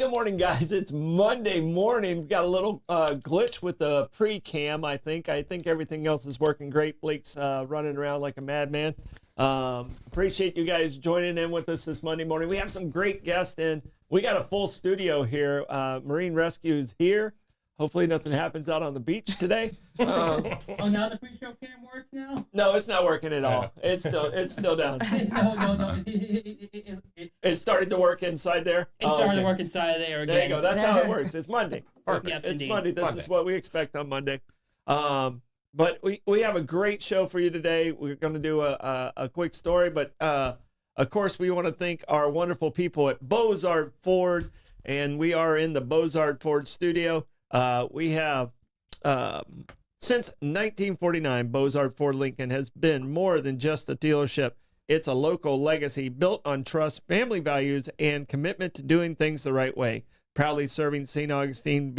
good morning, guys. It's Monday morning. We've got a little glitch with the pre-cam, I think. I think everything else is working great. Blake's running around like a madman. Appreciate you guys joining in with us this Monday morning. We have some great guests in. We got a full studio here. Marine Rescue is here. Hopefully nothing happens out on the beach today. Now the pre-show cam works now? No, it's not working at all. It's still down. No. It started to work inside there? It started to work inside there again. There you go. That's how it works. It's Monday. Yep, it's indeed. Monday. This is what we expect on Monday. But we have a great show for you today. We're going to do a quick story, but of course we want to thank our wonderful people at Bozard Ford, and we are in the Bozard Ford studio. We have since 1949, Bozard Ford Lincoln has been more than just a dealership. It's a local legacy built on trust, family values, and commitment to doing things the right way. Proudly serving St. Augustine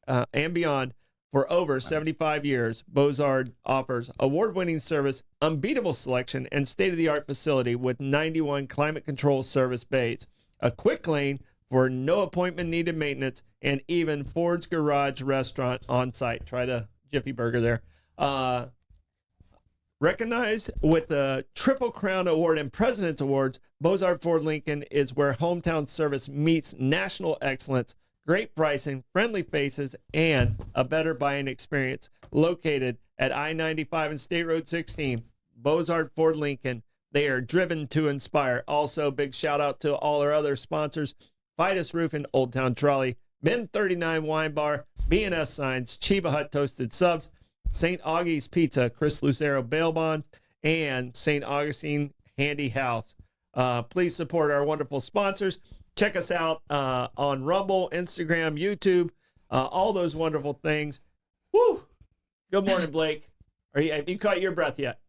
and beyond for over 75 years. Bozard offers award-winning service, unbeatable selection, and state-of-the-art facility with 91 climate control service bays, a quick lane for no appointment needed maintenance, and even Ford's Garage restaurant on site. Try the Jiffy Burger there. Recognized with the Triple Crown Award and President's Awards, Bozard Ford Lincoln is where hometown service meets national excellence. Great pricing, friendly faces, and a better buying experience. Located at I-95 and State Road 16, Bozard Ford Lincoln. They are driven to inspire. Also, big shout out to all our other sponsors: Fidus Roofing, Old Town Trolley, Ben 39 Wine Bar, B&S Signs, Chiba Hut Toasted Subs, St. Augie's Pizza, Chris Lucero Bail Bonds, and St. Augustine Handy House. Please support our wonderful sponsors. Check us out on Rumble, Instagram, YouTube, all those wonderful things. Woo! Good morning, Blake. Have you caught your breath yet?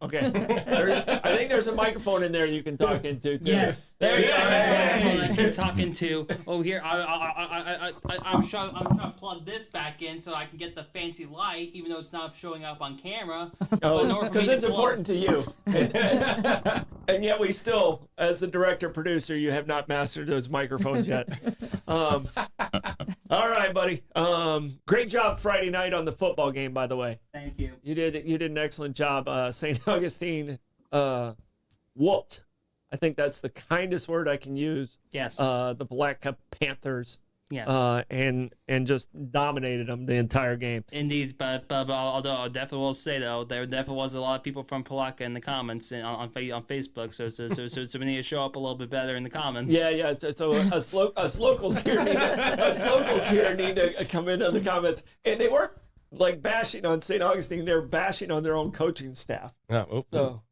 Okay. I think there's a microphone in there you can talk into, too. Yes, there's a microphone I can talk into. Oh, here, I'm trying to plug this back in so I can get the fancy light, even though it's not showing up on camera. Oh, because it's important to you. And yet we still, as the director-producer, you have not mastered those microphones yet. All right, buddy. Great job Friday night on the football game, by the way. Thank you. You did an excellent job. St. Augustine whooped. I think that's the kindest word I can use. Yes. The Black Panthers. Yes. And just dominated them the entire game. Indeed, but although I definitely will say though, there definitely was a lot of people from Palatka in the comments and on Facebook, so we need to show up a little bit better in the comments. Yeah. So us locals here need to come into the comments, and they weren't like bashing on St. Augustine; they're bashing on their own coaching staff. So.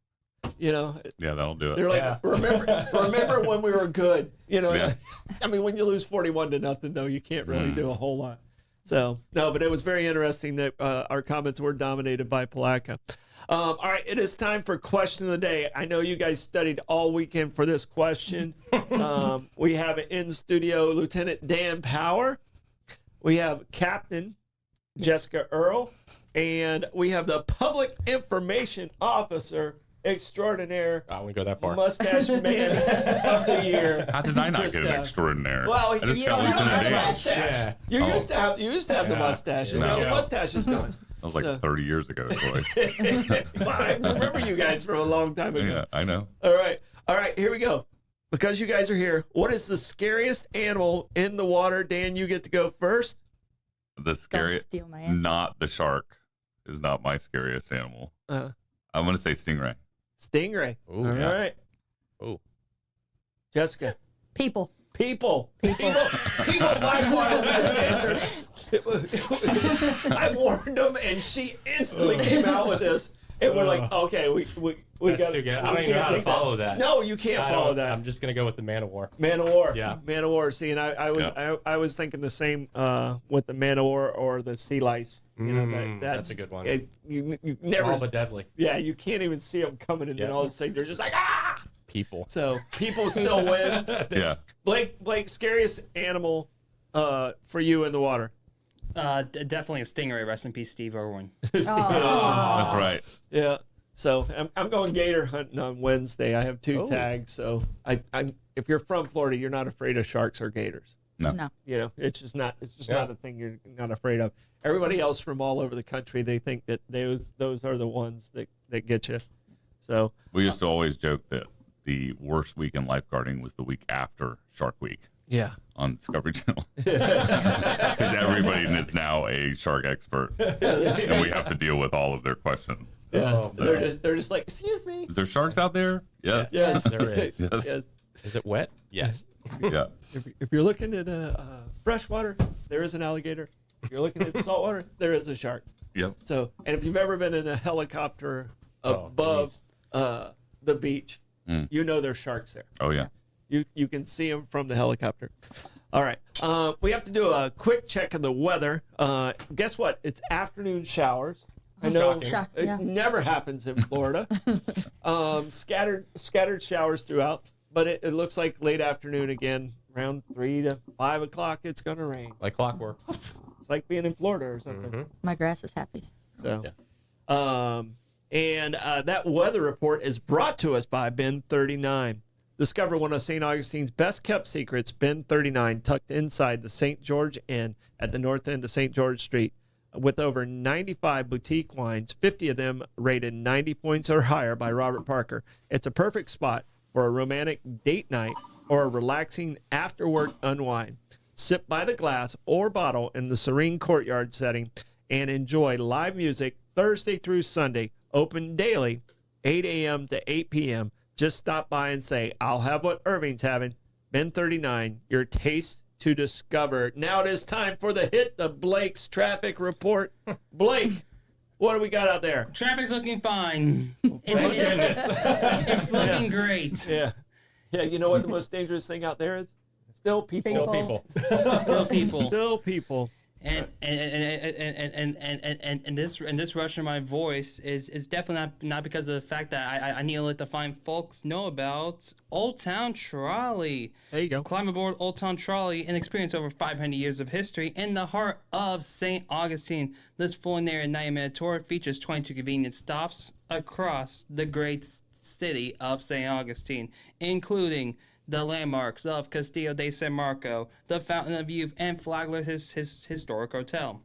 Yeah, that'll do it. They're like, remember when we were good? Yeah. I mean, when you lose 41-0, though, you can't really do a whole lot. So, no, but it was very interesting that our comments were dominated by Palatka. All right, it is time for question of the day. I know you guys studied all weekend for this question. We have in studio Lieutenant Dan Power. We have Captain Jessica Earl. And we have the Public Information Officer extraordinaire. I wouldn't go that far. Mustache man of the year. How did I not get an extraordinaire? Well, I just you got don't have Lieutenant a Dan. mustache. You used to have the mustache, and now the mustache is gone. That was like 30 years ago, Troy. Well, I remember you guys from a long time ago. Yeah, I know. All right, here we go. Because you guys are here, what is the scariest animal in the water? Dan, you get to go first. The scariest, steal my answer. not the shark, is not my scariest animal. I'm going to say stingray. Stingray. Ooh, All yeah. right. Oh, Jessica. People. People by far the best answer. I warned them, and she instantly came out with this. And we're like, okay, we that's got too good. I don't even know how to follow that. No, you can't follow that. I'm just gonna go with the Man of War. Man of War. Yeah. Man of War. See, and I was thinking the same with the Man of War or the sea lice. You know, that's a good one. You never. Small but deadly. Yeah, you can't even see them coming, and then all of a sudden you're just like, ah! People. So people still wins. Yeah. Blake, scariest animal for you in the water? Definitely a stingray. Rest in peace, Steve Irwin. That's right. Yeah. So I'm going gator hunting on Wednesday. I have 2 tags. So if you're from Florida, you're not afraid of sharks or gators. No. You know, it's just not a thing you're not afraid of. Everybody else from all over the country, they think that those are the ones that get you. So we used to always joke that the worst week in lifeguarding was the week after Shark Week. Yeah. On Discovery Channel. Because everybody is now a shark expert. And we have to deal with all of their questions. Yeah. So they're just like, excuse me. Is there sharks out there? Yes. Yes. There is. Yes. Yes. Is it wet? Yes. Yeah. If you're looking at freshwater, there is an alligator. If you're looking at saltwater, there is a shark. Yep. So, and if you've ever been in a helicopter above the beach, you know there's sharks there. Oh, yeah. You can see them from the helicopter. All right. We have to do a quick check of the weather. Guess what? It's afternoon showers. I know it never happens in Florida. Scattered showers throughout, but it looks like late afternoon again, around 3 to 5 o'clock. It's gonna rain. Like clockwork. It's like being in Florida or something. My grass is happy. So, that weather report is brought to us by Ben 39. Discover one of St. Augustine's best kept secrets, Ben 39, tucked inside the St. George Inn at the north end of St. George Street. With over 95 boutique wines, 50 of them rated 90 points or higher by Robert Parker. It's a perfect spot for a romantic date night or a relaxing after-work unwind. Sip by the glass or bottle in the serene courtyard setting and enjoy live music Thursday through Sunday, open daily, 8 a.m. to 8 p.m. Just stop by and say, I'll have what Irving's having. Ben 39, your taste to discover. Now it is time for the Blake's traffic report. Blake, what do we got out there? Traffic's looking fine. It's looking great. Yeah. Yeah, you know what the most dangerous thing out there is? Still people. Still people. Still people. Still people. And this rush in my voice is definitely not because of the fact that I need to let the fine folks know about Old Town Trolley. There you go. Climb aboard Old Town Trolley and experience over 500 years of history in the heart of St. Augustine. This full narrative 90-minute tour features 22 convenient stops across the great city of St. Augustine, including the landmarks of Castillo de San Marco, the Fountain of Youth, and Flagler, his historic hotel.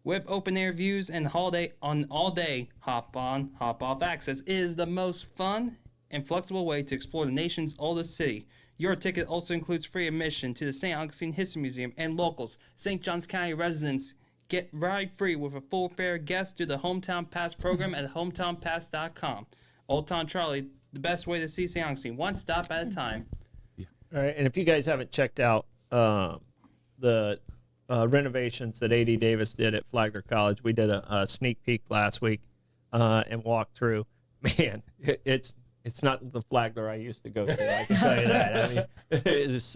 With open-air views and all-day hop-on, hop-off access, it is the most fun and flexible way to explore the nation's oldest city. Your ticket also includes free admission to the St. Augustine History Museum, and locals, St. Johns County residents, get ride-free with a full fare guest through the Hometown Pass program at hometownpass.com. Old Town Trolley, the best way to see St. Augustine, one stop at a time. All right, and if you guys haven't checked out the renovations that A.D. Davis did at Flagler College, we did a sneak peek last week and walked through. Man, it's not the Flagler I used to go to, I can tell you that. I mean, it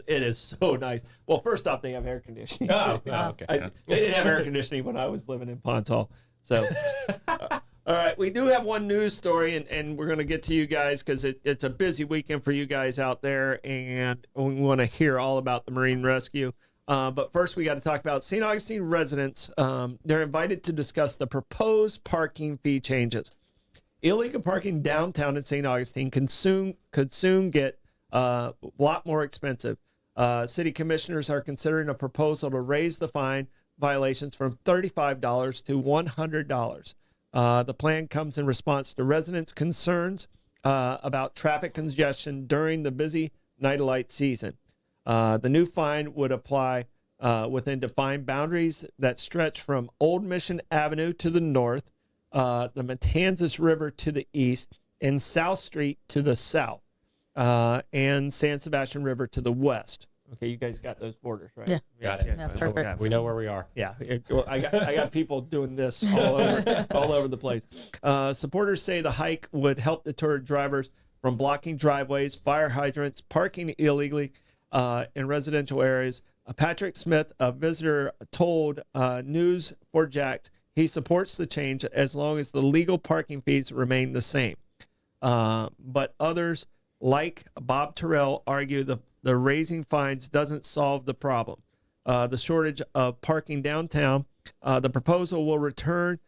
is so nice. Well, first off, they have air conditioning. Okay. They didn't have air conditioning when I was living in Ponce Hall. So, all right, we do have one news story, and we're going to get to you guys because it's a busy weekend for you guys out there, and we want to hear all about the Marine Rescue. But first, we got to talk about St. Augustine residents. They're invited to discuss the proposed parking fee changes. Illegal parking downtown in St. Augustine could soon get a lot more expensive. City commissioners are considering a proposal to raise the fine violations from $35 to $100. The plan comes in response to residents' concerns about traffic congestion during the busy Night of Light season. The new fine would apply within defined boundaries that stretch from Old Mission Avenue to the north, the Matanzas River to the east, and South Street to the south, and San Sebastian River to the west. Okay, you guys got those borders, right? Yeah. Got it. Yeah, perfect. Okay. We know where we are. Yeah, I got people doing this all over the place. Supporters say the hike would help deter drivers from blocking driveways, fire hydrants, parking illegally in residential areas. Patrick Smith, a visitor, told News4Jax he supports the change as long as the legal parking fees remain the same. But others, like Bob Terrell, argue the raising fines doesn't solve the problem. The shortage of parking downtown. The proposal will return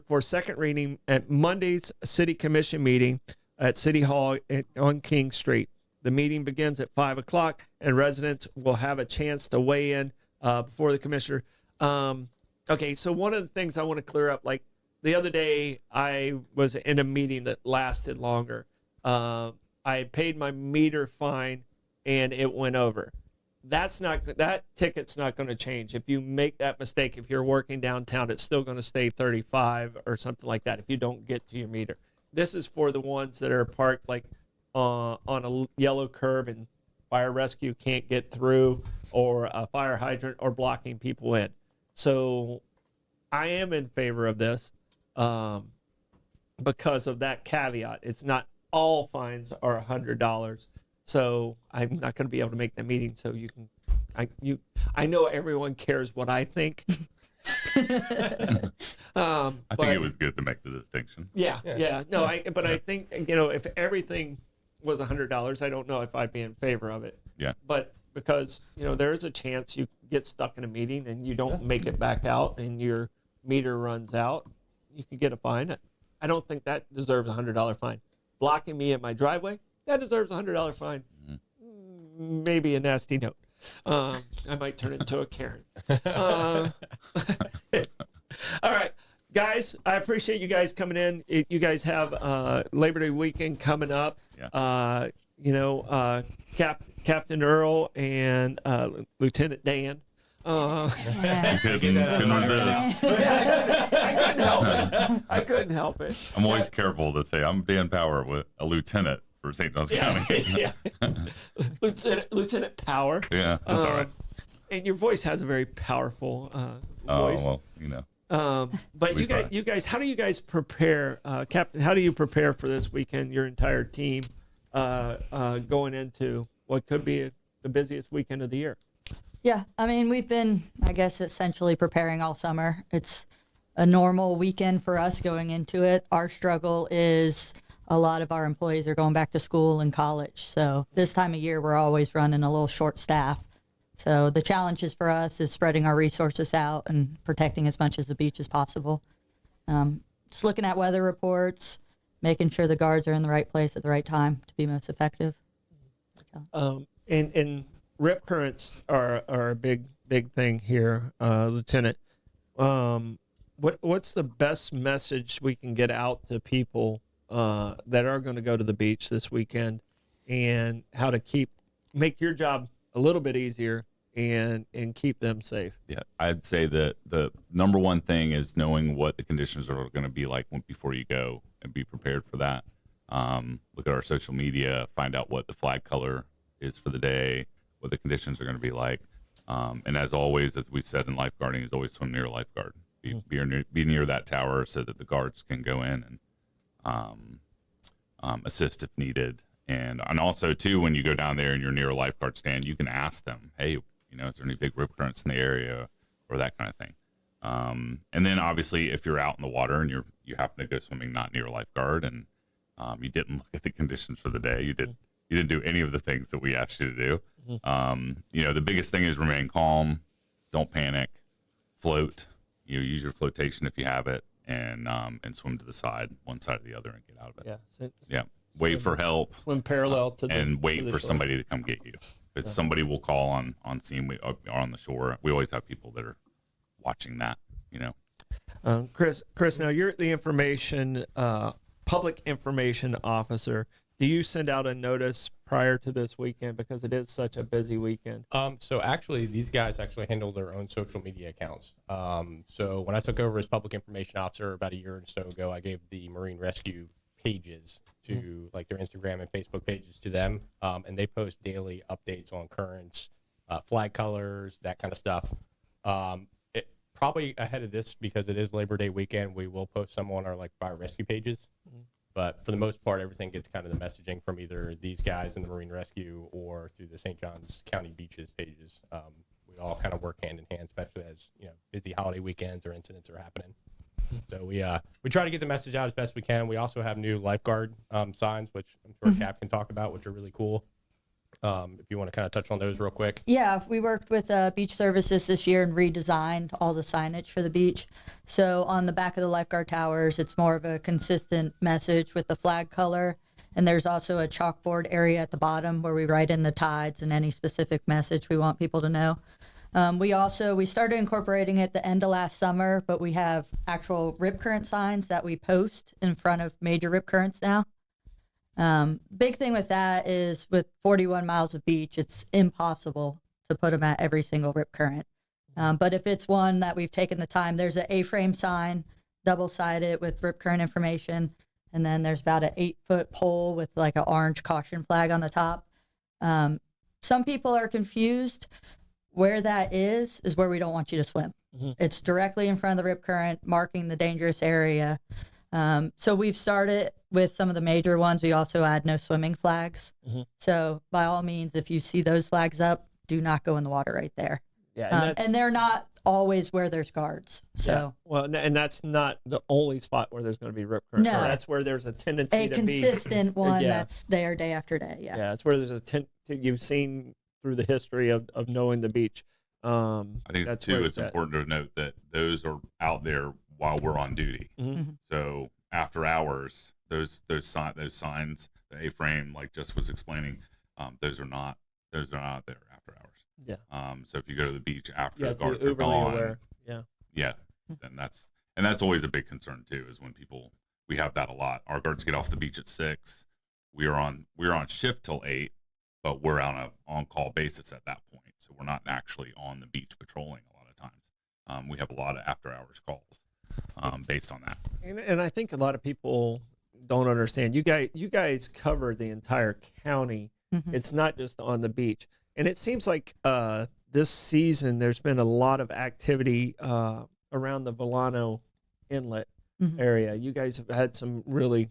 for second reading at Monday's City Commission meeting at City Hall on King Street. The meeting begins at 5 o'clock, and residents will have a chance to weigh in before the commissioner. Okay, so one of the things I want to clear up, like the other day, I was in a meeting that lasted longer. I paid my meter fine, and it went over. That ticket's not going to change. If you make that mistake, if you're working downtown, it's still going to stay 35 or something like that if you don't get to your meter. This is for the ones that are parked like on a yellow curb and fire rescue can't get through, or a fire hydrant, or blocking people in. So I am in favor of this because of that caveat. It's not all fines are $100. So I'm not going to be able to make the meeting. So you can, I know everyone cares what I think. I think it was good to make the distinction. Yeah. No, I think, if everything was $100, I don't know if I'd be in favor of it. Yeah. But because, there is a chance you get stuck in a meeting and you don't make it back out and your meter runs out, you can get a fine. I don't think that deserves a $100 fine. Blocking me in my driveway, that deserves a $100 fine. Mm-hmm. Maybe a nasty note. I might turn into a Karen. All right, guys, I appreciate you guys coming in. You guys have Labor Day weekend coming up. Yeah. Captain Earl and Lieutenant Dan. Couldn't resist. I couldn't help it. I'm always careful to say I'm Dan Power, with a lieutenant for St. Johns County. Yeah. Lieutenant Power. Yeah, that's all right. And your voice has a very powerful voice. Oh, well, But we you guys, how do you guys prepare, Captain? How do you prepare for this weekend? Your entire team going into what could be the busiest weekend of the year. Yeah, I mean, we've been, I guess, essentially preparing all summer. It's a normal weekend for us going into it. Our struggle is a lot of our employees are going back to school and college. So this time of year, we're always running a little short staff. So the challenges for us is spreading our resources out and protecting as much of the beach as possible. Just looking at weather reports, making sure the guards are in the right place at the right time to be most effective. And rip currents are a big thing here, Lieutenant. What's the best message we can get out to people that are going to go to the beach this weekend, and how to make your job a little bit easier and keep them safe? Yeah, I'd say that the number one thing is knowing what the conditions are going to be like before you go, and be prepared for that. Look at our social media, find out what the flag color is for the day, what the conditions are going to be like. And as always, as we said in lifeguarding, is always swim near a lifeguard. Be near that tower so that the guards can go in and assist if needed. And also, too, when you go down there and you're near a lifeguard stand, you can ask them, hey, is there any big rip currents in the area, or that kind of thing. And then, obviously, if you're out in the water and you happen to go swimming not near a lifeguard, and you didn't look at the conditions for the day, you didn't do any of the things that we asked you to do. The biggest thing is remain calm, don't panic, float. Use your flotation if you have it, and swim to the side, one side or the other, and get out of it. Yeah. Wait for help. Swim parallel to the and wait to the for shore. somebody to come get you. If somebody will call on scene, we are on the shore. We always have people that are watching that. Chris, now you're the public information officer. Do you send out a notice prior to this weekend, because it is such a busy weekend? So actually, these guys actually handle their own social media accounts. So when I took over as public information officer about a year or so ago, I gave the Marine Rescue pages to like their Instagram and Facebook pages to them, and they post daily updates on currents, flag colors, that kind of stuff. Probably ahead of this, because it is Labor Day weekend, we will post some on our fire rescue pages. But for the most part, everything gets kind of the messaging from either these guys in the Marine Rescue or through the St. Johns County Beaches pages. We all kind of work hand in hand, especially as busy holiday weekends or incidents are happening. So we try to get the message out as best we can. We also have new lifeguard signs, which I'm sure Cap can talk about, which are really cool. If you want to kind of touch on those real quick. Yeah, we worked with Beach Services this year and redesigned all the signage for the beach. So on the back of the lifeguard towers, it's more of a consistent message with the flag color. And there's also a chalkboard area at the bottom where we write in the tides and any specific message we want people to know. We started incorporating it the end of last summer, but we have actual rip current signs that we post in front of major rip currents now. Big thing with that is with 41 miles of beach, it's impossible to put them at every single rip current. But if it's one that we've taken the time, there's an A-frame sign, double-sided with rip current information. And then there's about an 8-foot pole with like an orange caution flag on the top. Some people are confused. Where that is where we don't want you to swim. Mm-hmm. It's directly in front of the rip current, marking the dangerous area. So we've started with some of the major ones. We also add no swimming flags. Mm-hmm. So by all means, if you see those flags up, do not go in the water right there. Yeah, and they're not always where there's guards. So yeah. Well, and that's not the only spot where there's going to be rip current. No, that's where there's a tendency to be consistent one that's there day after day. Yeah, yeah, it's where there's you've seen through the history of knowing the beach. I think that's too. It's important to note that those are out there while we're on duty. Mm-hmm. So after hours, those signs, the A-frame, like Jess was explaining, those are not there after hours. Yeah. So if you go to the beach after the guards are gone, then that's always a big concern too. Is when we have that a lot. Our guards get off the beach at 6. We're on shift till 8, but we're on a on-call basis at that point. So we're not actually on the beach patrolling a lot of times. We have a lot of after-hours calls based on that. And I think a lot of people don't understand. You guys cover the entire county. Mm-hmm. It's not just on the beach. And it seems like this season there's been a lot of activity around the Volano Inlet area. You guys have had some really,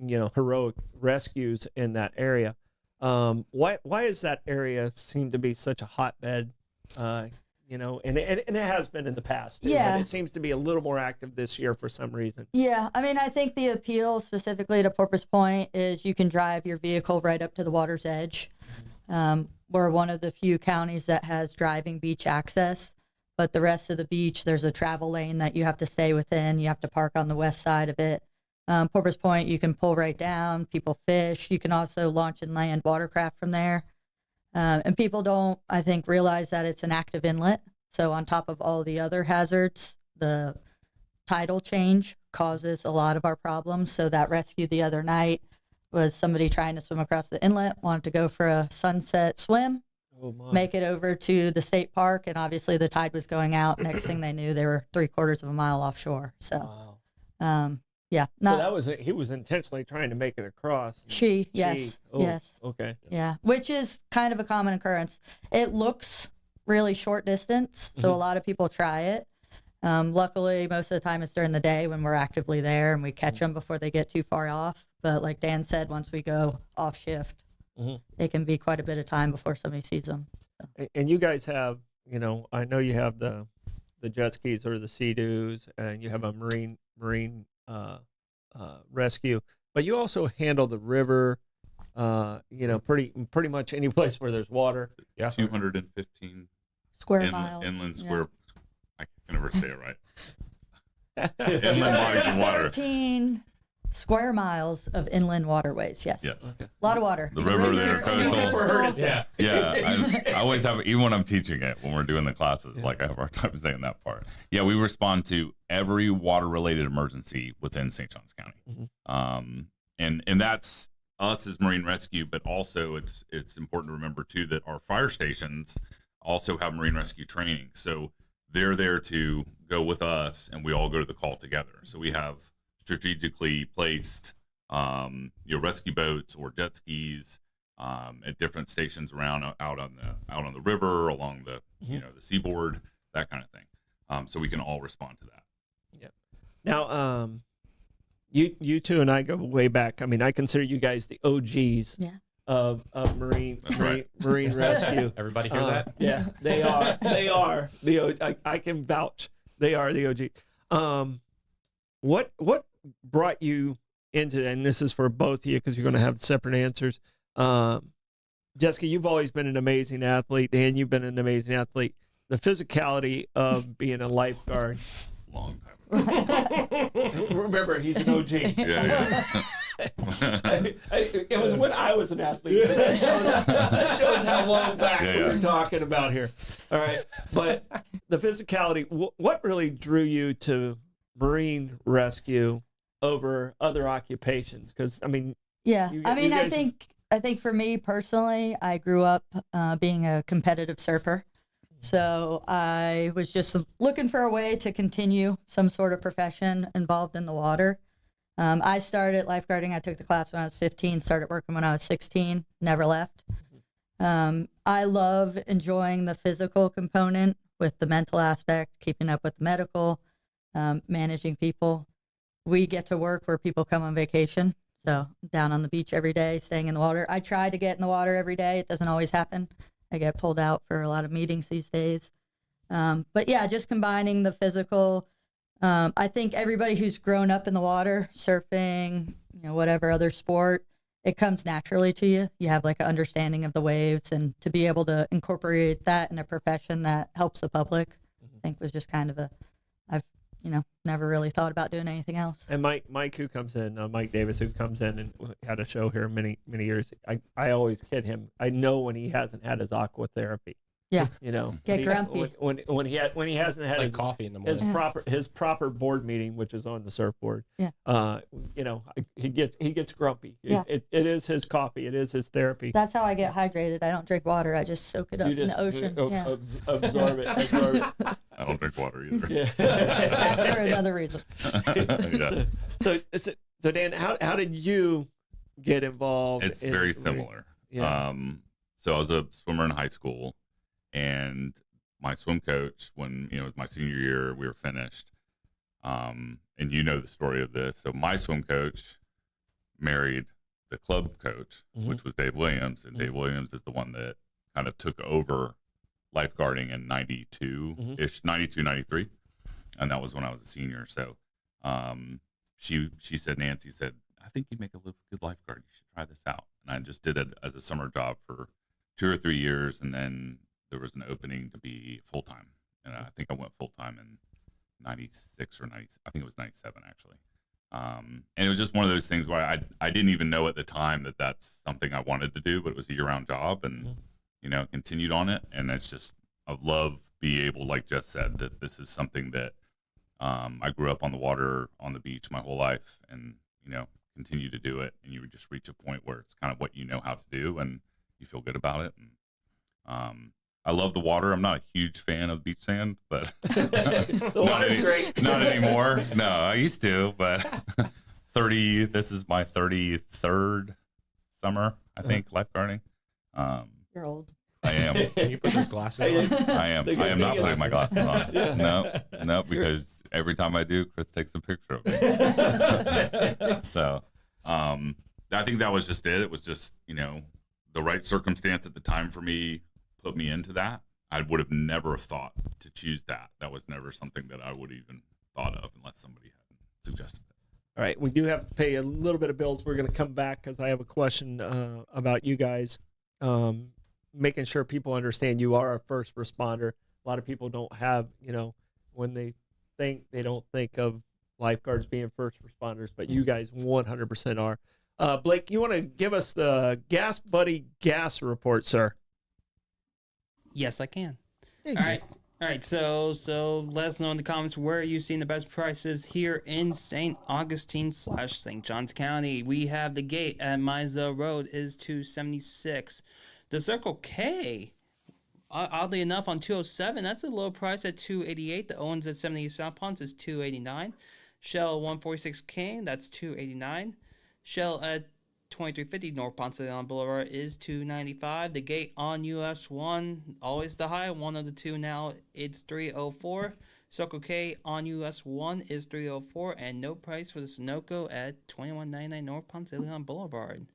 heroic rescues in that area. Why does that area seem to be such a hotbed? And it has been in the past. Yeah. But it seems to be a little more active this year for some reason. Yeah. I mean, I think the appeal specifically to Porpoise Point is you can drive your vehicle right up to the water's edge. We're one of the few counties that has driving beach access, but the rest of the beach, there's a travel lane that you have to stay within. You have to park on the west side of it. Porpoise Point, you can pull right down. People fish. You can also launch and land watercraft from there. And people don't, I think, realize that it's an active inlet. So on top of all the other hazards, the tidal change causes a lot of our problems. So that rescue the other night was somebody trying to swim across the inlet, wanted to go for a sunset swim, make it over to the state park, and obviously the tide was going out. Next thing they knew, they were 3/4 of a mile offshore. So, yeah. So he was intentionally trying to make it across. Yes. Oh, yes. Okay. Yeah, which is kind of a common occurrence. It looks really short distance, so a lot of people try it. Luckily, most of the time it's during the day when we're actively there and we catch them before they get too far off. But like Dan said, once we go off shift, it can be quite a bit of time before somebody sees them. So. And you guys have, I know you have the jet skis or the Sea-Doos, and you have a marine rescue, but you also handle the river, pretty much any place where there's water. Yeah. 215 square miles. Inland square. I can never say it right. Inland bodies of water. 13 square miles of inland waterways. Yes. Yes. Okay. A lot of water. The river there, coastal. Yeah. Yeah. I always have, even when I'm teaching it, when we're doing the classes, like I have a hard time saying that part. Yeah, we respond to every water-related emergency within St. Johns County. And that's us as Marine Rescue, but also it's important to remember too that our fire stations also have Marine Rescue training. So they're there to go with us, and we all go to the call together. So we have strategically placed rescue boats or jet skis at different stations around out on the river, along the the seaboard, that kind of thing. So we can all respond to that. Yep. Now, you two and I go way back. I mean, I consider you guys the OGs of marine rescue. Everybody hear that? Yeah, they are I can vouch. They are the OG. What brought you into, and this is for both of you because you're going to have separate answers, Jessica, you've always been an amazing athlete. Dan, you've been an amazing athlete. The physicality of being a lifeguard. Long time. Remember, he's an OG. Yeah. It was when I was an athlete. So that shows how long back we're talking about here. All right. But the physicality, what really drew you to Marine rescue over other occupations? Because, I mean, Yeah. you I mean, guys- I think for me personally, I grew up being a competitive surfer. So I was just looking for a way to continue some sort of profession involved in the water. I started lifeguarding. I took the class when I was 15, started working when I was 16, never left. I love enjoying the physical component with the mental aspect, keeping up with the medical, managing people. We get to work where people come on vacation. So down on the beach every day, staying in the water. I try to get in the water every day. It doesn't always happen. I get pulled out for a lot of meetings these days. But yeah, just combining the physical. I think everybody who's grown up in the water, surfing, whatever other sport, it comes naturally to you. You have like an understanding of the waves, and to be able to incorporate that in a profession that helps the public, I think was just kind of I've never really thought about doing anything else. And Mike who comes in, Mike Davis, who comes in and had a show here many years. I always kid him. I know when he hasn't had his aqua therapy. Yeah. Get He- grumpy. when he hasn't had Like his coffee in the morning. his proper board meeting, which is on the surfboard. Yeah. He gets grumpy. Yeah. It is his coffee. It is his therapy. That's how I get hydrated. I don't drink water. I just soak it up You in just the ocean. Yeah. absorb it. I don't drink water either. Yeah. That's for another reason. Yeah. So Dan, how did you get involved? It's in very Marine? similar. Yeah. So I was a swimmer in high school, and my swim coach, when it was my senior year, we were finished. And the story of this. So my swim coach married the club coach, which was Dave Williams, and Dave Williams is the one that kind of took over lifeguarding in 92-ish, 92, 93. And that was when I was a senior. So Nancy said, I think you'd make a good lifeguard. You should try this out. And I just did it as a summer job for 2 or 3 years. And then there was an opening to be full-time. And I think I went full-time in 96 or 90. I think it was 97 actually. And it was just one of those things where I didn't even know at the time that that's something I wanted to do, but it was a year-round job, and continued on it. And it's just, I love being able, like Jess said, that this is something that I grew up on the water, on the beach my whole life, and continue to do it. And you would just reach a point where it's kind of what you know how to do, and you feel good about it. And I love the water. I'm not a huge fan of beach sand, but The water's great. not anymore. No, I used to, but this is my 33rd summer, I think, lifeguarding. You're old. I am. Can you put those glasses on? I am. The good I am not thing is- putting my glasses on. No, because every time I do, Chris takes a picture of me. So, I think that was just it. It was just, the right circumstance at the time for me put me into that. I would have never thought to choose that. That was never something that I would even thought of unless somebody had suggested it. All right, we do have to pay a little bit of bills. We're going to come back because I have a question about you guys. Making sure people understand you are a first responder. A lot of people don't have, when they don't think of lifeguards being first responders, but you guys 100% are. Blake, you want to give us the Gas Buddy gas report, sir? Yes, I can. All right. So let us know in the comments where you've seen the best prices here in St. Augustine / St. Johns County. We have the gate at Mizell Road is $276. The Circle K, oddly enough, on 207, that's a low price at $288. The Owens at 78 South Ponce is $289. Shell 146 King, that's $289. Shell at 2350 North Ponce de Leon Boulevard is $295. The gate on US 1, always the high, one of the two now, it's $304. Circle K on US 1 is $304, and no price for the Sunoco at $21.99 North Ponce de Leon Boulevard.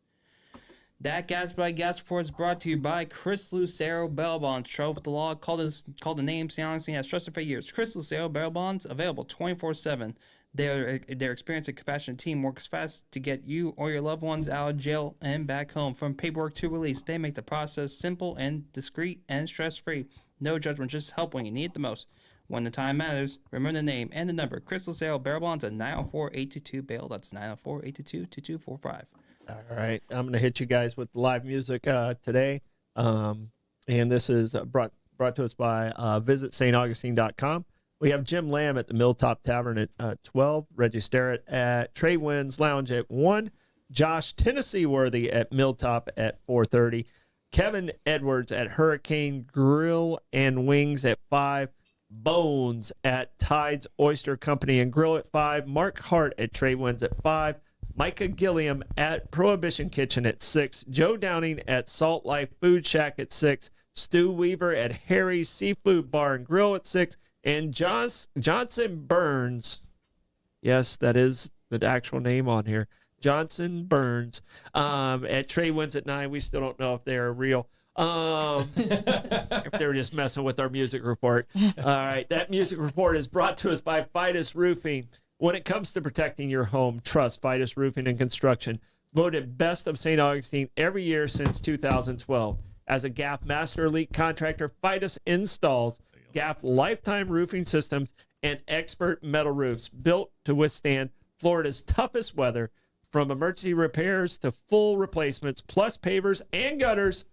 That Gas by Gas report is brought to you by Chris Lucero Bail Bonds. Trouble with the law, call the name St. Augustine has trusted for years. Chris Lucero Bail Bonds, available 24/7. Their experienced and compassionate team works fast to get you or your loved ones out of jail and back home. From paperwork to release, they make the process simple and discreet and stress-free. No judgment, just help when you need it the most. When the time matters, remember the name and the number. Crystal Sale Bail Bonds at 904-822-BAIL. That's 904-822-2245. All right, I'm going to hit you guys with live music today. And this is brought to us by visitstaugustine.com. We have Jim Lamb at the Milltop Tavern at 12. Reggie Starrett at Trey Wynn's Lounge at 1. Josh Tennessee Worthy at Milltop at 4:30. Kevin Edwards at Hurricane Grill and Wings at 5. Bones at Tide's Oyster Company and Grill at 5. Mark Hart at Trey Wynn's at 5. Micah Gilliam at Prohibition Kitchen at 6. Joe Downing at Salt Life Food Shack at 6. Stu Weaver at Harry's Seafood Bar and Grill at 6. And Johnson Burns, yes, that is the actual name on here, Johnson Burns, at Trey Wynn's at 9. We still don't know if they're real. If they were just messing with our music report. All right, that music report is brought to us by Fidus Roofing. When it comes to protecting your home, trust Fidus Roofing and Construction. Voted best of St. Augustine every year since 2012. As a GAF Master Elite contractor, Fidus installs GAF lifetime roofing systems and expert metal roofs built to withstand Florida's toughest weather, from emergency repairs to full replacements, plus pavers and gutters.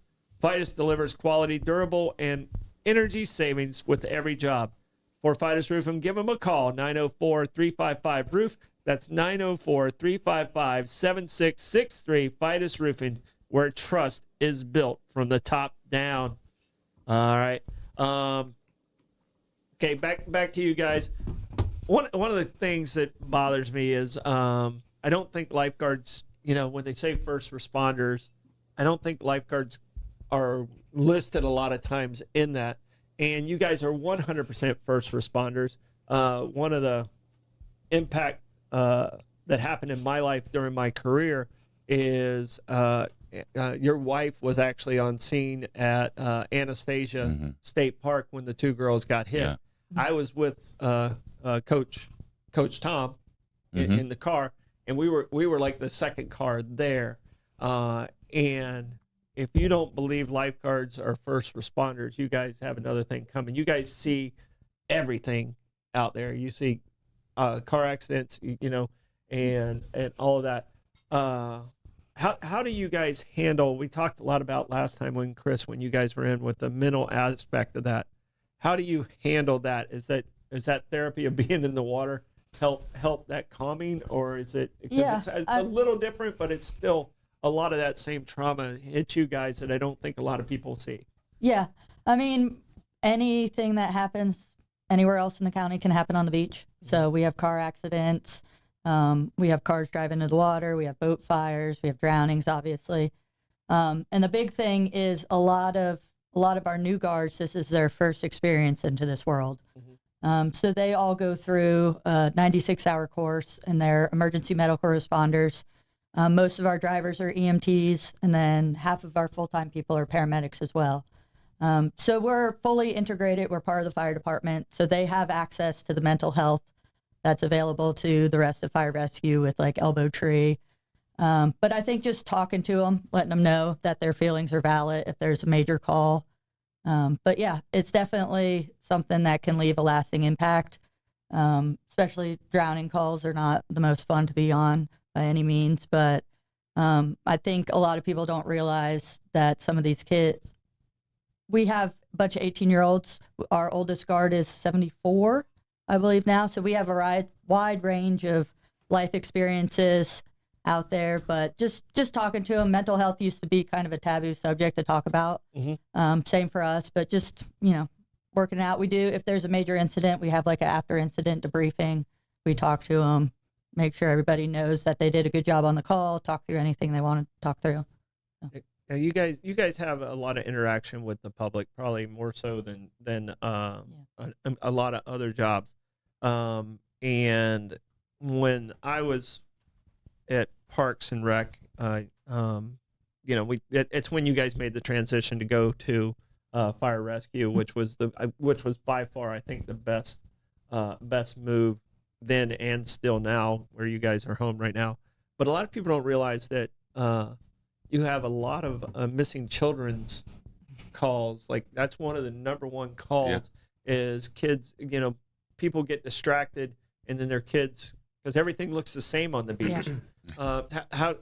Fidus delivers quality, durable, and energy savings with every job. For Fidus Roofing, give them a call, 904-355-ROOF. That's 904-355-7663. Fidus Roofing, where trust is built from the top down. All right. Okay, back to you guys. One of the things that bothers me is I don't think lifeguards, when they say first responders, I don't think lifeguards are listed a lot of times in that. And you guys are 100% first responders. One of the impact that happened in my life during my career is your wife was actually on scene at Anastasia State Park when the two girls got hit. Yeah. I was with Coach Tom in the car, and we were like the second car there. And if you don't believe lifeguards are first responders, you guys have another thing coming. You guys see everything out there. You see car accidents, and all of that. How do you guys handle? We talked a lot about last time when you guys were in, with the mental aspect of that. How do you handle that? Is that therapy of being in the water help that calming, or is it? Because it's a little different, but it's still a lot of that same trauma hits you guys that I don't think a lot of people see. Yeah, I mean, anything that happens anywhere else in the county can happen on the beach. So we have car accidents, we have cars driving into the water, we have boat fires, we have drownings, obviously. And the big thing is a lot of our new guards, this is their first experience into this world. So they all go through a 96-hour course, and they're emergency medical responders. Most of our drivers are EMTs, and then half of our full-time people are paramedics as well. So we're fully integrated. We're part of the fire department, so they have access to the mental health that's available to the rest of fire rescue with like elbow tree. But I think just talking to them, letting them know that their feelings are valid if there's a major call. But yeah, it's definitely something that can leave a lasting impact. Especially drowning calls are not the most fun to be on by any means, but I think a lot of people don't realize that some of these kids, we have a bunch of 18-year-olds. Our oldest guard is 74, I believe now. So we have a wide range of life experiences out there, but just talking to them, mental health used to be kind of a taboo subject to talk about. Same for us, but just, working out. We do, if there's a major incident, we have like an after incident debriefing. We talk to them, make sure everybody knows that they did a good job on the call, talk through anything they want to talk through. Now you guys have a lot of interaction with the public, probably more so than a lot of other jobs. And when I was at Parks and Rec, it's when you guys made the transition to go to fire rescue, which was by far, I think, the best move then and still now, where you guys are home right now. But a lot of people don't realize that you have a lot of missing children's calls. Like that's one of the number one calls is kids. You know, people get distracted, and then their kids, because everything looks the same on the beach. How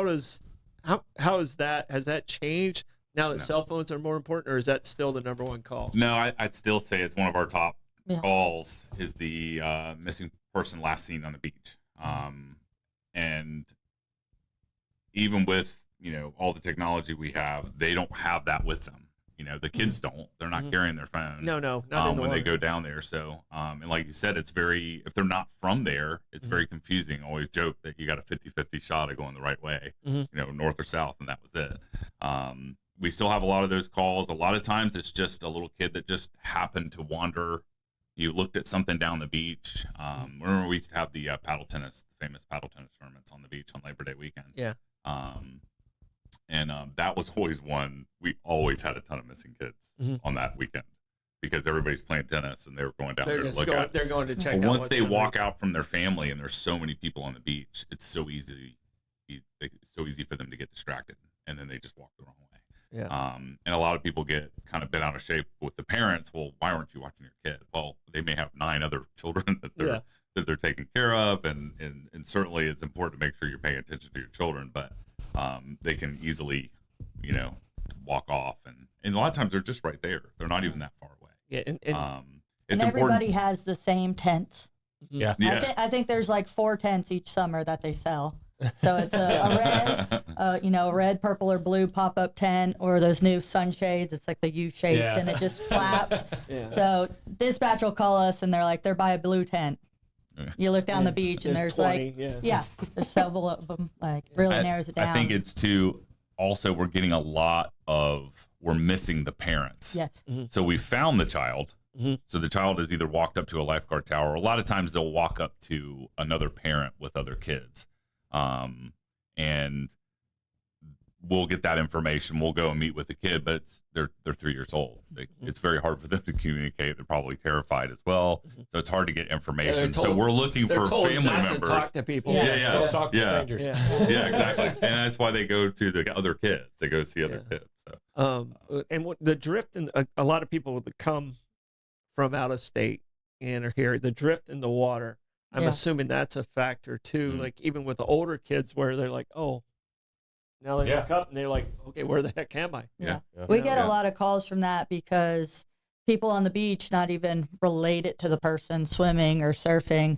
is that? Has that changed now that cell phones are more important, or is that still the number one call? No, I'd still say it's one of our top calls is the missing person last seen on the beach. And even with, you know, all the technology we have, they don't have that with them. You know, the kids don't. They're not carrying their phone. No, not in the when water. they go down there. So, and like you said, it's very, if they're not from there, it's very confusing. I always joke that you got a 50-50 shot of going the right way, you know, north or south, and that was it. We still have a lot of those calls. A lot of times it's just a little kid that just happened to wander. You looked at something down the beach. Remember we used to have the paddle tennis, the famous paddle tennis tournaments on the beach on Labor Day weekend. Yeah. And that was always one. We always had a ton of missing kids on that weekend because everybody's playing tennis and they were going down there to look at. They're going to check. But out once they walk out from their family and there's so many people on the beach, it's so easy. It's so easy for them to get distracted, and then they just walk the wrong way. Yeah. And a lot of people get kind of bent out of shape with the parents. Well, why aren't you watching your kid? Well, they may have 9 other children that they're taking care of, and certainly it's important to make sure you're paying attention to your children. But they can easily, you know, walk off, and a lot of times they're just right there. They're not even that far away. Yeah, It's and everybody has the same tents. Yeah. I think there's like 4 tents each summer that they sell. So it's a red, red, purple, or blue pop-up tent, or those new sunshades. It's like the U-shaped, and it just flaps. So dispatch will call us, and they're by a blue tent. You look down the beach, and there's 20, there's several of them. Like really narrows it down. I think it's also we're getting we're missing the parents. Yes. So we found the child. So the child has either walked up to a lifeguard tower, or a lot of times they'll walk up to another parent with other kids. And we'll get that information. We'll go and meet with the kid, but they're 3 years old. It's very hard for them to communicate. They're probably terrified as well. So it's hard to get information. So we're looking for family members. To talk to people. Don't talk to strangers. Yeah, exactly. And that's why they go to the other kids. They go see other kids. So. And what the drift, and a lot of people that come from out of state and are here, the drift in the water, I'm assuming that's a factor too. Like even with the older kids where they're like, oh, now they look up and they're like, okay, where the heck am I? We get a lot of calls from that because people on the beach, not even related to the person swimming or surfing,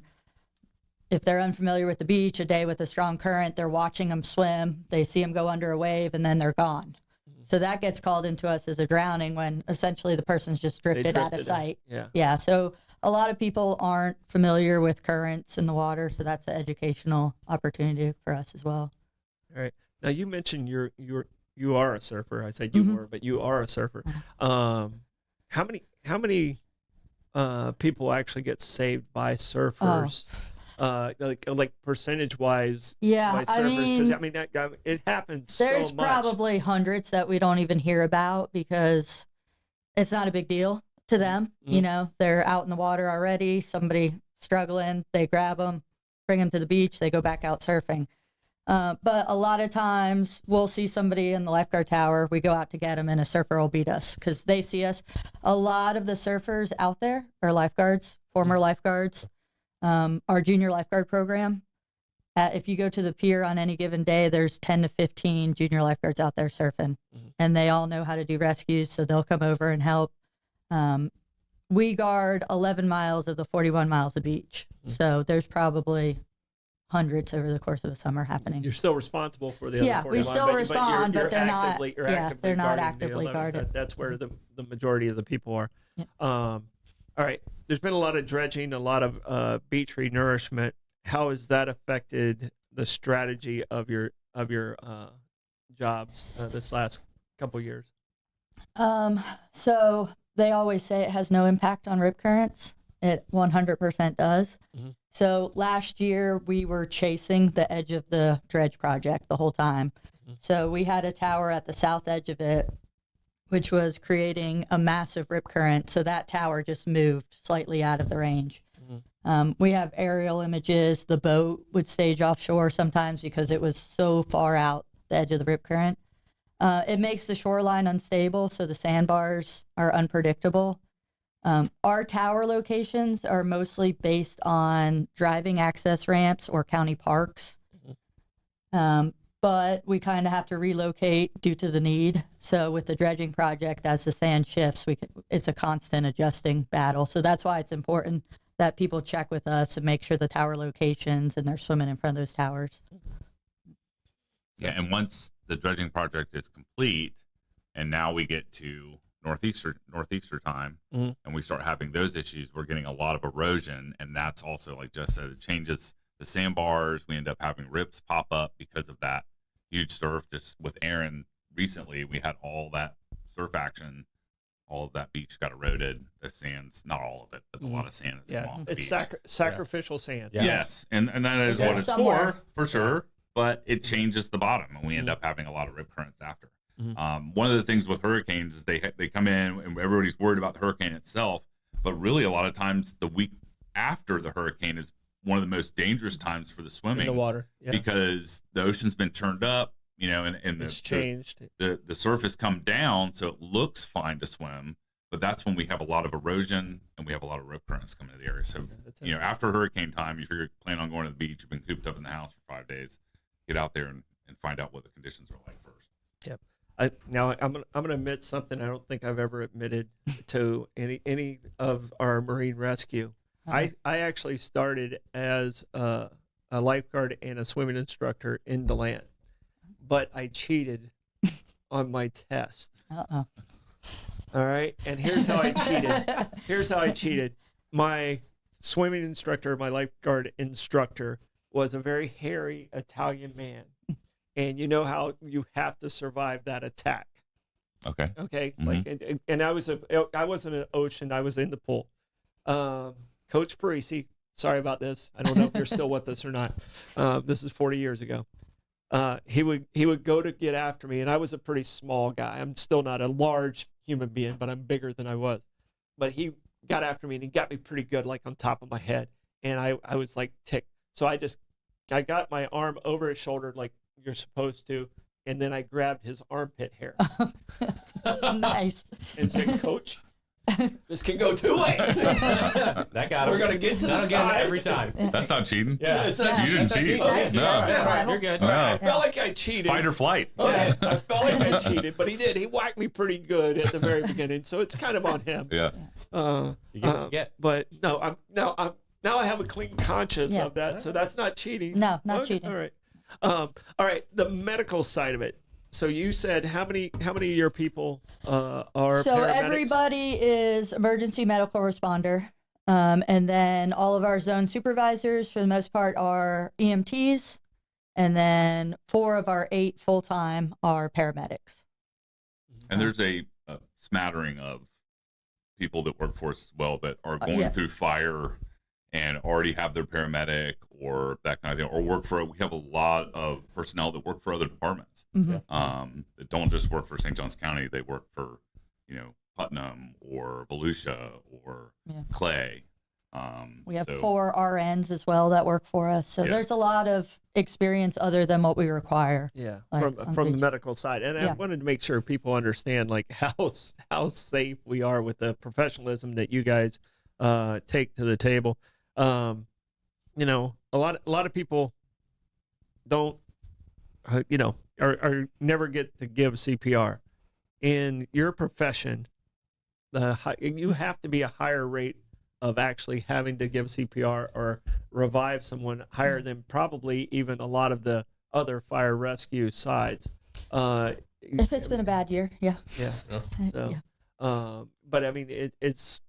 if they're unfamiliar with the beach, a day with a strong current, they're watching them swim, they see them go under a wave, and then they're gone. So that gets called into us as a drowning when essentially the person's just drifted out of sight. So a lot of people aren't familiar with currents in the water, so that's an educational opportunity for us as well. All right. Now you mentioned you are a surfer. I said you were, but you are a surfer. How many people actually get saved by surfers? Like percentage wise, by surfers? Because it happens so much. There's probably hundreds that we don't even hear about because it's not a big deal to them. They're out in the water already, somebody struggling, they grab them, bring them to the beach, they go back out surfing. But a lot of times we'll see somebody in the lifeguard tower, we go out to get them, and a surfer will beat us because they see us. A lot of the surfers out there are lifeguards, former lifeguards. Our junior lifeguard program, if you go to the pier on any given day, there's 10 to 15 junior lifeguards out there surfing, and they all know how to do rescues, so they'll come over and help. We guard 11 miles of the 41 miles of beach, so there's probably hundreds over the course of the summer happening. You're still responsible for the other 41. We still respond, but they're not. They're not actively the guarded. That's where the majority of the people are. All right. There's been a lot of dredging, a lot of beach renourishment. How has that affected the strategy of your jobs this last couple years? So they always say it has no impact on rip currents. It 100% does. So last year we were chasing the edge of the dredge project the whole time. So we had a tower at the south edge of it, which was creating a massive rip current. So that tower just moved slightly out of the range. We have aerial images. The boat would stage offshore sometimes because it was so far out the edge of the rip current. It makes the shoreline unstable, so the sandbars are unpredictable. Our tower locations are mostly based on driving access ramps or county parks. But we kind of have to relocate due to the need. So with the dredging project, as the sand shifts, it's a constant adjusting battle. So that's why it's important that people check with us and make sure the tower locations and they're swimming in front of those towers. Yeah, and once the dredging project is complete, and now we get to northeaster time, and we start having those issues, we're getting a lot of erosion, and that's also, like Jess said, it changes the sandbars. We end up having rips pop up because of that huge surf. Just with Aaron recently, we had all that surf action. All of that beach got eroded. The sand's not all of it, but a lot of sand is off the It's beach. sacrificial sand. Yeah. Yes, and that is what it's somewhere. for sure. But it changes the bottom, and we end up having a lot of rip currents after. One of the things with hurricanes is they come in, and everybody's worried about the hurricane itself. But really, a lot of times, the week after the hurricane is one of the most dangerous times for the swimming In the water. Yeah. because the ocean's been turned up, and It's changed. the surface come down, so it looks fine to swim. But that's when we have a lot of erosion and we have a lot of rip currents coming to the area. So, after hurricane time, if you're planning on going to the beach, you've been cooped up in the house for 5 days, get out there and find out what the conditions are like first. Yep. Now I'm gonna admit something I don't think I've ever admitted to any of our Marine rescue. I actually started as a lifeguard and a swimming instructor in DeLand, but I cheated on my test. Uh-oh. All right, and here's how I cheated. My swimming instructor, my lifeguard instructor, was a very hairy Italian man. And you know how you have to survive that attack. Okay. Okay. And I wasn't in the ocean. I was in the pool. Coach Parisi, sorry about this. I don't know if you're still with us or not. This is 40 years ago. He would go to get after me, and I was a pretty small guy. I'm still not a large human being, but I'm bigger than I was. But he got after me, and he got me pretty good, like on top of my head. And I was like ticked. So I got my arm over his shoulder, like you're supposed to, and then I grabbed his armpit hair. Nice. And said, Coach, this can go two ways. That got We're gonna get to the side every time. That's not cheating. Yeah, it's not You didn't cheat. That's No. survival. You're good. No. I felt like I cheated. Fight or flight. Yeah, I felt like I cheated, but he did. He whacked me pretty good at the very beginning, so it's kind of on him. Yeah. You get what you get. But no, now I have a clean conscience Yeah. of that, so that's not cheating. No, not Okay, cheating. All right. All right. The medical side of it. So you said how many of your people are So paramedics? everybody is emergency medical responder. And then all of our zone supervisors, for the most part, are EMTs. And then 4 of our 8 full-time are paramedics. And there's a smattering of people that work for us as well that are going through fire and already have their paramedic or that kind of thing, or we have a lot of personnel that work for other departments. That don't just work for St. Johns County. They work for, Putnam or Volusia or Clay. We have 4 RNs as well that work for us. So there's a lot of experience other than what we require. Yeah, Like, from the medical side, and I Yeah. wanted to make sure people understand like how safe we are with the professionalism that you guys take to the table. A lot of people don't, are never get to give CPR. In your profession, you have to be a higher rate of actually having to give CPR or revive someone higher than probably even a lot of the other fire rescue sides. If it's been a bad year, yeah. Yeah. So, Yeah. but I mean, it's,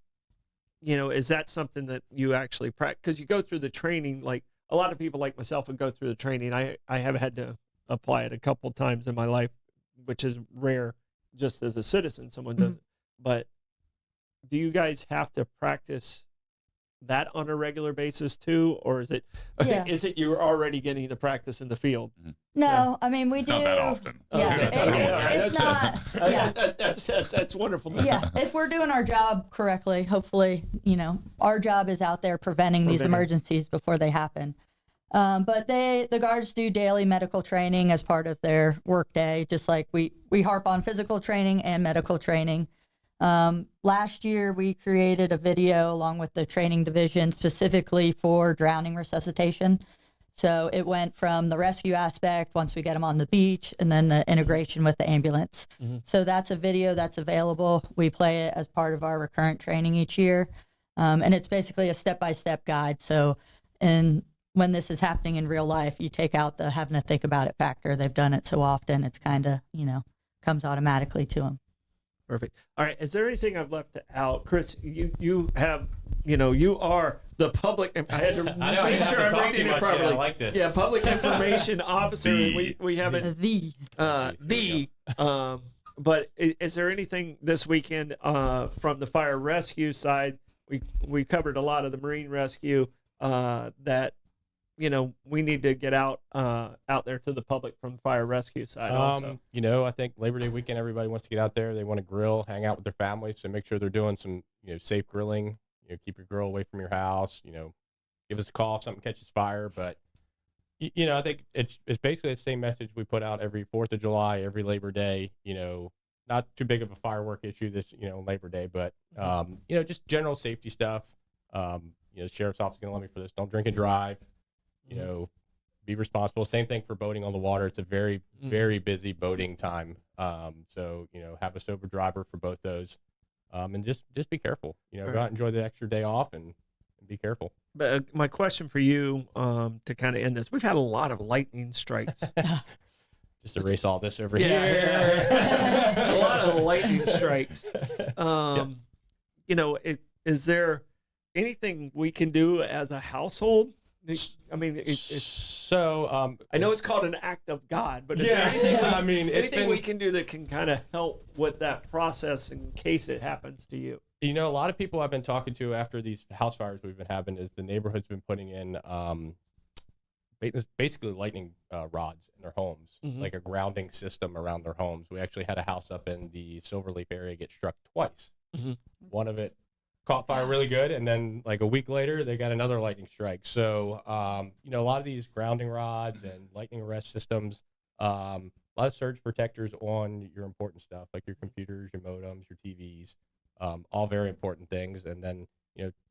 is that something that you actually practice? Because you go through the training, like a lot of people like myself would go through the training. I have had to apply it a couple times in my life, which is rare just as a citizen, someone does it. But do you guys have to practice that on a regular basis too, or is it Yeah. is it you're already getting the practice in the field? No, I mean, we It's do. not that often. Yeah, Okay. it's not. Yeah. That's wonderful. Yeah, if we're doing our job correctly, hopefully, our job is out there preventing these Preventing. emergencies before they happen. But the guards do daily medical training as part of their workday, just like we harp on physical training and medical training. Last year, we created a video along with the training division specifically for drowning resuscitation. So it went from the rescue aspect once we get them on the beach, and then the integration with the ambulance. So that's a video that's available. We play it as part of our recurrent training each year. And it's basically a step-by-step guide. So when this is happening in real life, you take out the having to think about it factor. They've done it so often, it's kind of, comes automatically to them. Perfect. All right. Is there anything I've left out, Chris? You have, you are the public. I had to I know, I make didn't sure have to I'm talk reading too it much, yeah, properly. I like this. Yeah, public information officer. And we haven't but is there anything this weekend from the fire rescue side? We covered a lot of the marine rescue that we need to get out there to the public from the fire rescue side also. I think Labor Day weekend, everybody wants to get out there. They want to grill, hang out with their families. So make sure they're doing some, safe grilling. Keep your grill away from your house. Give us a call if something catches fire. But I think it's basically the same message we put out every 4th of July, every Labor Day. Not too big of a firework issue this Labor Day, but just general safety stuff. The sheriff's office is gonna let me for this. Don't drink and drive. Be responsible. Same thing for boating on the water. It's a very, very busy boating time. So, have a sober driver for both those. And just be careful. Go out and enjoy the extra day off and be careful. But my question for you to kind of end this, we've had a lot of lightning strikes. Just erase all this over Yeah. here. A lot of lightning strikes. Is there anything we can do as a household? I mean, So I know it's called an act of God, but is there anything, anything we can do that can kind of help with that process in case it happens to you? A lot of people I've been talking to after these house fires we've been having is the neighborhood's been putting in basically lightning rods in their homes, like a grounding system around their homes. We actually had a house up in the Silverleaf area get struck twice. One of it caught fire really good, and then like a week later they got another lightning strike. So a lot of these grounding rods and lightning arrest systems, a lot of surge protectors on your important stuff like your computers, your modems, your TVs, all very important things. And then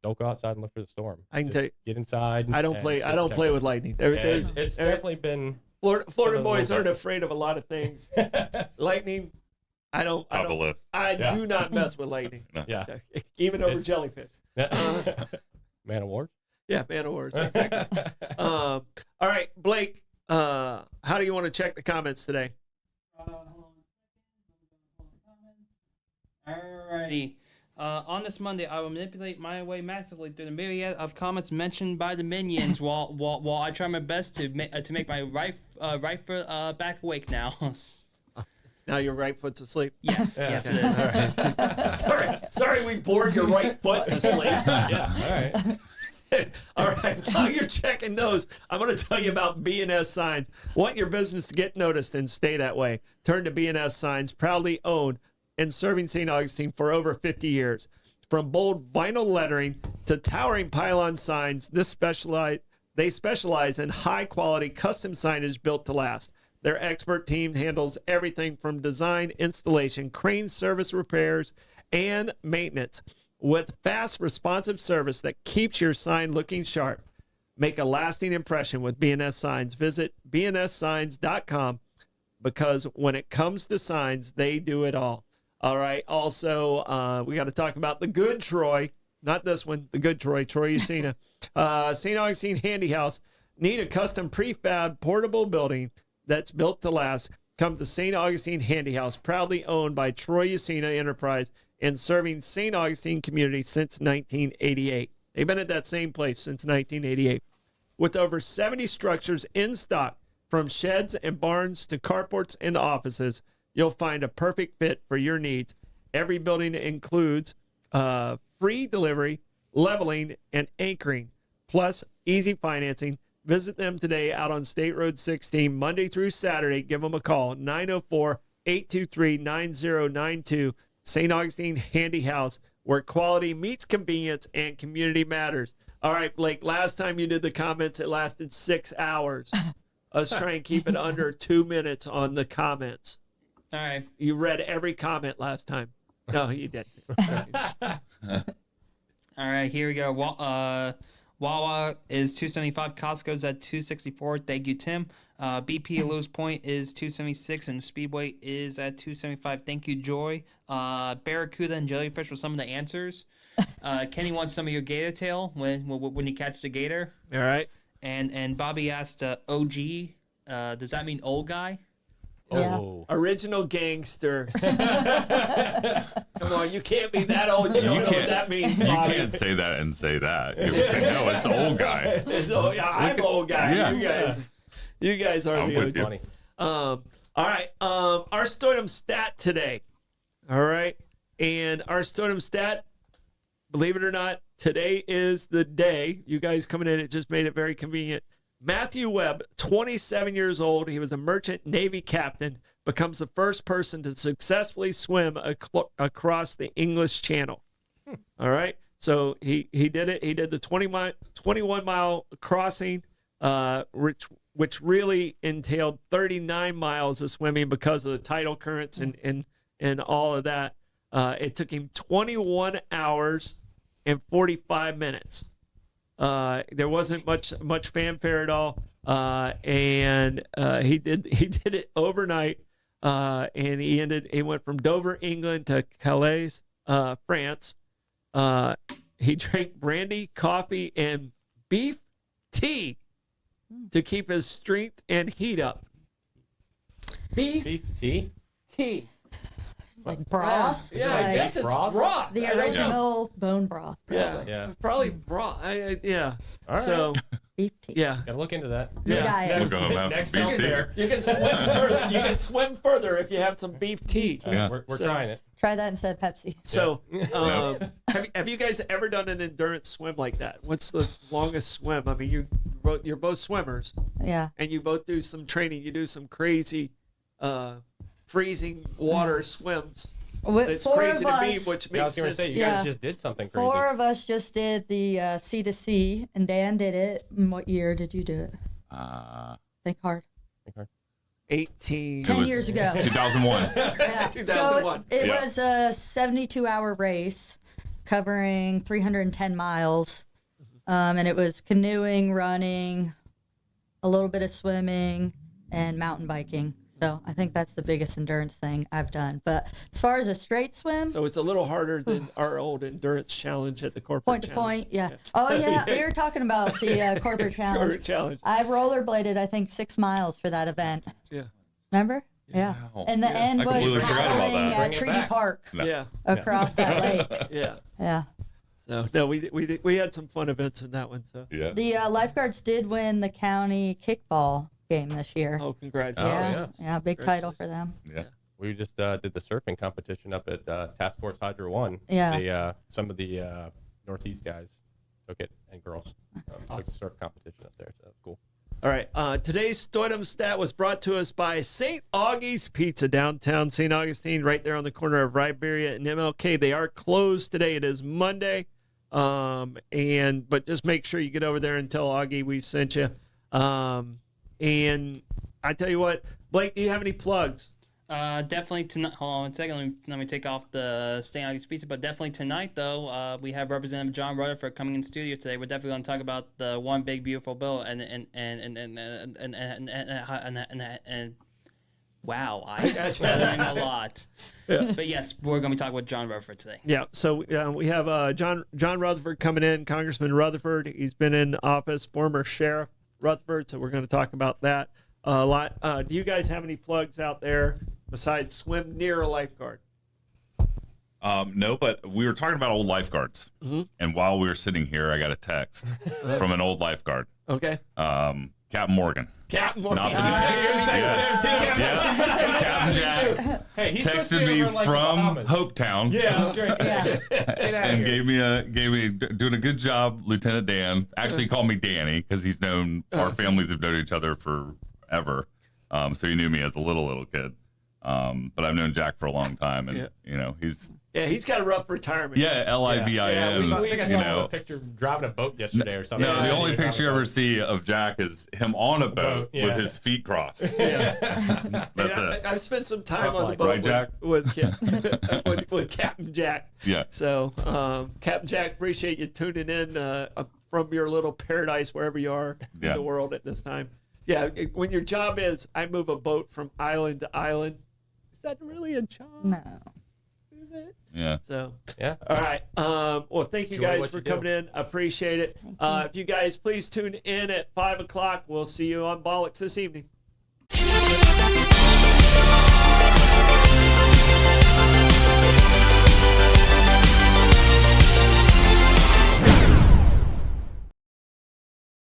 don't go outside and look for the storm. I can tell you, get inside. I don't play with lightning. It's definitely been Florida boys aren't afraid of a lot of things. Lightning, I don't. Top of the list. I do not mess with lightning. Yeah. Even over jellyfish. Man of War. Yeah, man of wars. Exactly. All right, Blake. How do you want to check the comments today? Alrighty. On this Monday, I will manipulate my way massively through the myriad of comments mentioned by the minions, while I try my best to make my right foot back awake now. Now your right foot's asleep. Yes, yes, it is. All right. Sorry, we bored your right foot to sleep. Yeah. All right. All right. While you're checking those, I'm going to tell you about B&S Signs. Want your business to get noticed and stay that way? Turn to B&S Signs, proudly owned and serving St. Augustine for over 50 years. From bold vinyl lettering to towering pylon signs, they specialize in high-quality custom signage built to last. Their expert team handles everything from design, installation, crane service repairs, and maintenance with fast, responsive service that keeps your sign looking sharp. Make a lasting impression with B&S Signs. Visit bnssigns.com because when it comes to signs, they do it all. All right. Also, we got to talk about the good Troy, not this one, the good Troy Usina. St. Augustine Handy House. Need a custom prefab portable building that's built to last? Come to St. Augustine Handy House, proudly owned by Troy Usina Enterprise and serving St. Augustine community since 1988. They've been at that same place since 1988. With over 70 structures in stock, from sheds and barns to carports and offices, you'll find a perfect fit for your needs. Every building includes free delivery, leveling, and anchoring, plus easy financing. Visit them today out on State Road 16, Monday through Saturday. Give them a call, 904-823-9092. St. Augustine Handy House, where quality meets convenience and community matters. All right, Blake, last time you did the comments, it lasted 6 hours. Let's try and keep it under 2 minutes on the comments. All right. You read every comment last time. No, you didn't. All right, here we go. Wawa is 275. Costco's at 264. Thank you, Tim. BP Lewis Point is 276, and Speedway is at 275. Thank you, Joy. Barracuda and Jellyfish were some of the answers. Kenny wants some of your gator tail when you catch the gator. All right. And Bobby asked, OG, does that mean old guy? Yeah. Oh. Original gangster. Come on, you can't be that old. You don't know what that means, You Bobby. can't say that and say that. You say, no, it's old guy. Yeah, I'm old guy. Yeah. You guys are I'm the with old you. Funny. All right. Our Stodum stat today. All right. And our Stodum stat, believe it or not, today is the day. You guys coming in, it just made it very convenient. Matthew Webb, 27 years old. He was a merchant Navy captain, becomes the first person to successfully swim across the English Channel. All right. So he did it. He did the 21-mile crossing, which really entailed 39 miles of swimming because of the tidal currents and all of that. It took him 21 hours and 45 minutes. There wasn't much fanfare at all, and he did it overnight, and he went from Dover, England to Calais, France. He drank brandy, coffee, and beef tea to keep his strength and heat up. Beef Tea? tea. Like broth. Yeah, I Like guess it's broth? broth. the I don't know. original bone broth. Yeah, Yeah. probably broth. Yeah. All right. So Beef tea. yeah. Gotta look into that. New Yeah. diet. We'll go and have Next some beef time tea. there. You can swim further. You can swim further if you have some beef tea. Yeah. We're So- trying it. Try that instead of Pepsi. So, have you guys ever done an endurance swim like that? What's the longest swim? I mean, you're both swimmers, Yeah. and you both do some training. You do some crazy, freezing water swims. It's Four crazy of to me, us, which Yeah, I makes was gonna sense. say you Yeah. guys just did something crazy. four of us just did the C to C, and Dan did it. In what year did you do it? Think hard. 18. 10 was- years ago. 2001. Yeah. 2001. So it Yeah. was a 72-hour race covering 310 miles. And it was canoeing, running, a little bit of swimming, and mountain biking. So I think that's the biggest endurance thing I've done. But as far as a straight swim, So it's a little harder than our old endurance challenge at the corporate point to challenge. point, yeah. Oh, yeah, we were talking about the corporate challenge. Corporate challenge. I rollerbladed, I think, 6 miles for that event. Yeah. Remember? Yeah. And the end I was completely forgot about paddling that. at Bring it Treaty back. Park No. Yeah. across that lake. Yeah. Yeah. So no, we had some fun events in that one. So Yeah. The lifeguards did win the county kickball game this year. oh, congratulations. Yeah, big title for them. Yeah. We just did the surfing competition up at Task Force Hydro 1. Yeah. They, some of the Northeast guys took it, and girls took the surf competition up there. So that's cool. All right. Today's Stodum stat was brought to us by St. Augie's Pizza, downtown St. Augustine, right there on the corner of Riberia and MLK. They are closed today. It is Monday. But just make sure you get over there and tell Augie we sent you. And I tell you what, Blake, do you have any plugs? Definitely tonight. Hold on one second. Let me take off the St. Augustine pizza. But definitely tonight, though, we have Representative John Rutherford coming in studio today. We're definitely going to talk about the one big beautiful bill and wow, I'm stuttering a lot. But yes, we're going to be talking with John Rutherford today. Yeah. So we have John Rutherford coming in, Congressman Rutherford. He's been in office, former Sheriff Rutherford. So we're going to talk about that a lot. Do you guys have any plugs out there besides swim near a lifeguard? No, but we were talking about old lifeguards. And while we were sitting here, I got a text from an old lifeguard. Okay. Captain Morgan. Captain Morgan. Not the detective. Yeah. Captain Jack Hey, he's supposed to texted be me over in, like, the from Bahamas. Hopetown. Yeah, I was going to say. Yeah. Get out of And here. gave me doing a good job, Lieutenant Dan. Actually, he called me Danny because he's known our families have known each other forever. So he knew me as a little kid. But I've known Jack for a long time, and he's got a rough retirement. LIVIN. Yeah, I think I you saw a know. picture of driving a boat yesterday or something. No, the Yeah, only driving picture you a ever boat. see of Jack is him on a boat yeah. with his feet crossed. Yeah. That's And it. I've spent some time Rough on the life. boat Right, Jack? with Captain Jack. Yeah. So, Captain Jack, appreciate you tuning in from your little paradise wherever you are in the world at this time. Yeah, when your job is, I move a boat from island to island. Is that really a job? No. Is it? Yeah. So, Yeah. all right. Well, thank you Enjoy guys what for you do. coming in. I appreciate it. If you guys please tune in at 5 o'clock, we'll see you on Bollocks this evening.